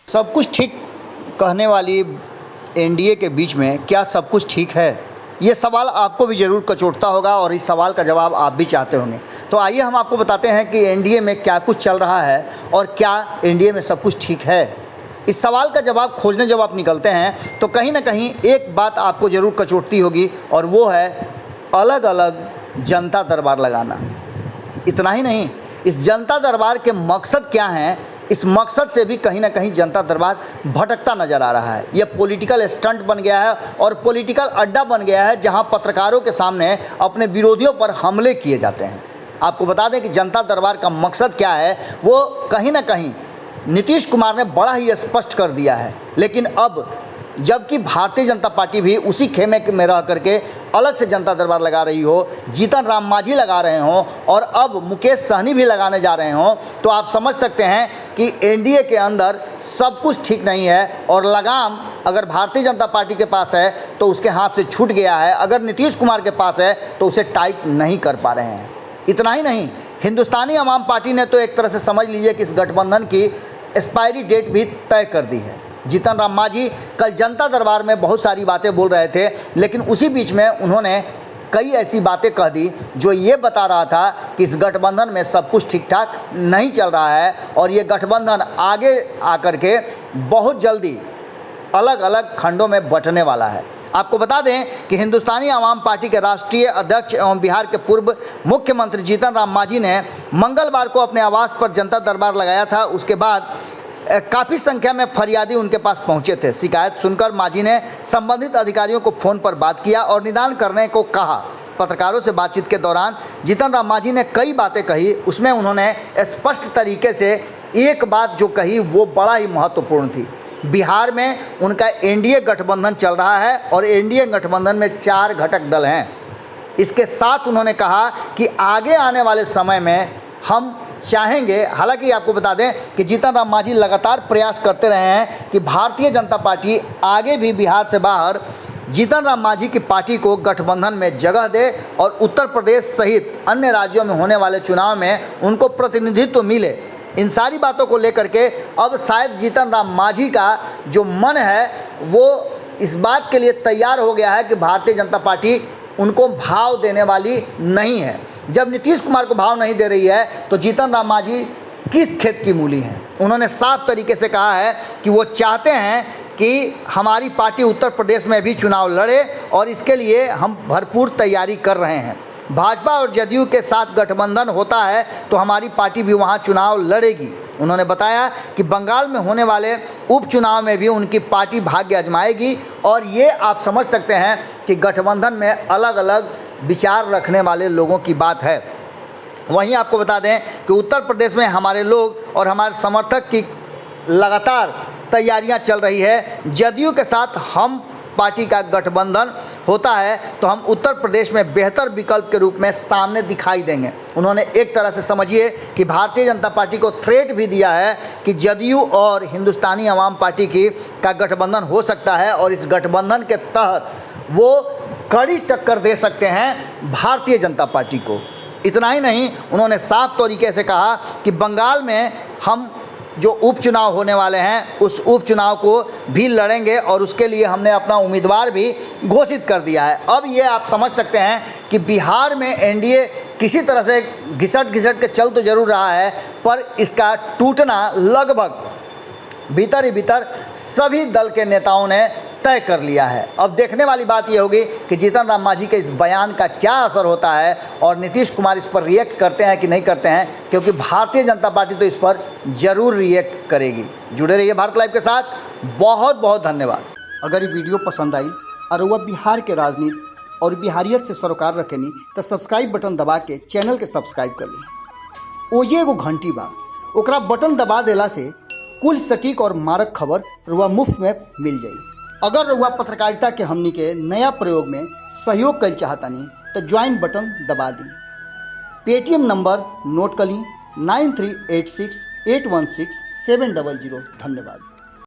सब कुछ ठीक कहने वाली एनडीए के बीच में क्या सब कुछ ठीक है? ये सवाल आपको भी ज़रूर कचोटता होगा और इस सवाल का जवाब आप भी चाहते होंगे। तो आइए हम आपको बताते हैं कि एनडीए में क्या कुछ चल रहा है और क्या एनडीए में सब कुछ ठीक है। इस सवाल का जवाब खोजने जब आप निकलते हैं तो कहीं ना कहीं एक बात आपको ज़रूर कचोटती होगी और वो है अलग अलग जनता दरबार लगाना। इतना ही नहीं, इस जनता दरबार के मकसद क्या हैं, इस मकसद से भी कहीं ना कहीं जनता दरबार भटकता नज़र आ रहा है। यह पॉलिटिकल स्टंट बन गया है और पॉलिटिकल अड्डा बन गया है जहां पत्रकारों के सामने अपने विरोधियों पर हमले किए जाते हैं। आपको बता दें कि जनता दरबार का मकसद क्या है वो कहीं ना कहीं नीतीश कुमार ने बड़ा ही स्पष्ट कर दिया है। लेकिन अब जबकि भारतीय जनता पार्टी भी उसी खेमे में रह करके अलग से जनता दरबार लगा रही हो, जीतन राम मांझी लगा रहे हों और अब मुकेश सहनी भी लगाने जा रहे हों, तो आप समझ सकते हैं कि एनडीए के अंदर सब कुछ ठीक नहीं है और लगाम अगर भारतीय जनता पार्टी के पास है तो उसके हाथ से छूट गया है, अगर नीतीश कुमार के पास है तो उसे टाइट नहीं कर पा रहे हैं। इतना ही नहीं, हिंदुस्तानी अवाम पार्टी ने तो एक तरह से समझ लीजिए कि इस गठबंधन की एक्सपायरी डेट भी तय कर दी है। जीतन राम मांझी कल जनता दरबार में बहुत सारी बातें बोल रहे थे, लेकिन उसी बीच में उन्होंने कई ऐसी बातें कह दी जो ये बता रहा था कि इस गठबंधन में सब कुछ ठीक ठाक नहीं चल रहा है और ये गठबंधन आगे आकर के बहुत जल्दी अलग अलग खंडों में बंटने वाला है। आपको बता दें कि हिंदुस्तानी आवाम पार्टी के राष्ट्रीय अध्यक्ष एवं बिहार के पूर्व मुख्यमंत्री जीतन राम मांझी ने मंगलवार को अपने आवास पर जनता दरबार लगाया था। उसके बाद काफ़ी संख्या में फरियादी उनके पास पहुंचे थे। शिकायत सुनकर मांझी ने संबंधित अधिकारियों को फ़ोन पर बात किया और निदान करने को कहा। पत्रकारों से बातचीत के दौरान जीतन राम मांझी ने कई बातें कही। उसमें उन्होंने स्पष्ट तरीके से एक बात जो कही वो बड़ा ही महत्वपूर्ण थी। बिहार में उनका एनडीए गठबंधन चल रहा है और एनडीए गठबंधन में 4 घटक दल हैं। इसके साथ उन्होंने कहा कि आगे आने वाले समय में हम चाहेंगे, हालांकि आपको बता दें कि जीतन राम मांझी लगातार प्रयास करते रहे हैं कि भारतीय जनता पार्टी आगे भी बिहार से बाहर जीतन राम मांझी की पार्टी को गठबंधन में जगह दे और उत्तर प्रदेश सहित अन्य राज्यों में होने वाले चुनाव में उनको प्रतिनिधित्व मिले। इन सारी बातों को लेकर के अब शायद जीतन राम मांझी का जो मन है वो इस बात के लिए तैयार हो गया है कि भारतीय जनता पार्टी उनको भाव देने वाली नहीं है। जब नीतीश कुमार को भाव नहीं दे रही है तो जीतन राम मांझी किस खेत की मूली हैं। उन्होंने साफ तरीके से कहा है कि वो चाहते हैं कि हमारी पार्टी उत्तर प्रदेश में भी चुनाव लड़े और इसके लिए हम भरपूर तैयारी कर रहे हैं। भाजपा और जदयू के साथ गठबंधन होता है तो हमारी पार्टी भी वहाँ चुनाव लड़ेगी। उन्होंने बताया कि बंगाल में होने वाले उपचुनाव में भी उनकी पार्टी भाग्य आजमाएगी और ये आप समझ सकते हैं कि गठबंधन में अलग अलग विचार रखने वाले लोगों की बात है। वहीं आपको बता दें कि उत्तर प्रदेश में हमारे लोग और हमारे समर्थक की लगातार तैयारियां चल रही है। जदयू के साथ हम पार्टी का गठबंधन होता है तो हम उत्तर प्रदेश में बेहतर विकल्प के रूप में सामने दिखाई देंगे। उन्होंने एक तरह से समझिए कि भारतीय जनता पार्टी को थ्रेट भी दिया है कि जदयू और हिंदुस्तानी अवाम पार्टी का गठबंधन हो सकता है और इस गठबंधन के तहत वो कड़ी टक्कर दे सकते हैं भारतीय जनता पार्टी को। इतना ही नहीं, उन्होंने साफ तरीके से कहा कि बंगाल में हम जो उपचुनाव होने वाले हैं उस उपचुनाव को भी लड़ेंगे और उसके लिए हमने अपना उम्मीदवार भी घोषित कर दिया है। अब ये आप समझ सकते हैं कि बिहार में एनडीए किसी तरह से घिसट के चल तो जरूर रहा है पर इसका टूटना लगभग भीतर ही भीतर सभी दल के नेताओं ने तय कर लिया है। अब देखने वाली बात यह होगी कि जीतन राम मांझी के इस बयान का क्या असर होता है और नीतीश कुमार इस पर रिएक्ट करते हैं कि नहीं करते हैं, क्योंकि भारतीय जनता पार्टी तो इस पर जरूर रिएक्ट करेगी। जुड़े रहिए भारत लाइव के साथ। बहुत बहुत धन्यवाद। अगर ये वीडियो पसंद आई और वह बिहार के राजनीति और बिहारियत से सरोकार रखेनी तो सब्सक्राइब बटन दबा के चैनल के सब्सक्राइब कर ली। ओजे एगो घंटी बा, ओकरा बटन दबा देला से कुल सटीक और मारक खबर रुआ मुफ्त में मिल जाई। अगर रउआ पत्रकारिता के हमनी के नया प्रयोग में सहयोग कर चाहतानी तो ज्वाइन बटन दबा दी। पेटीएम नंबर नोट कर ली 9386816700। धन्यवाद।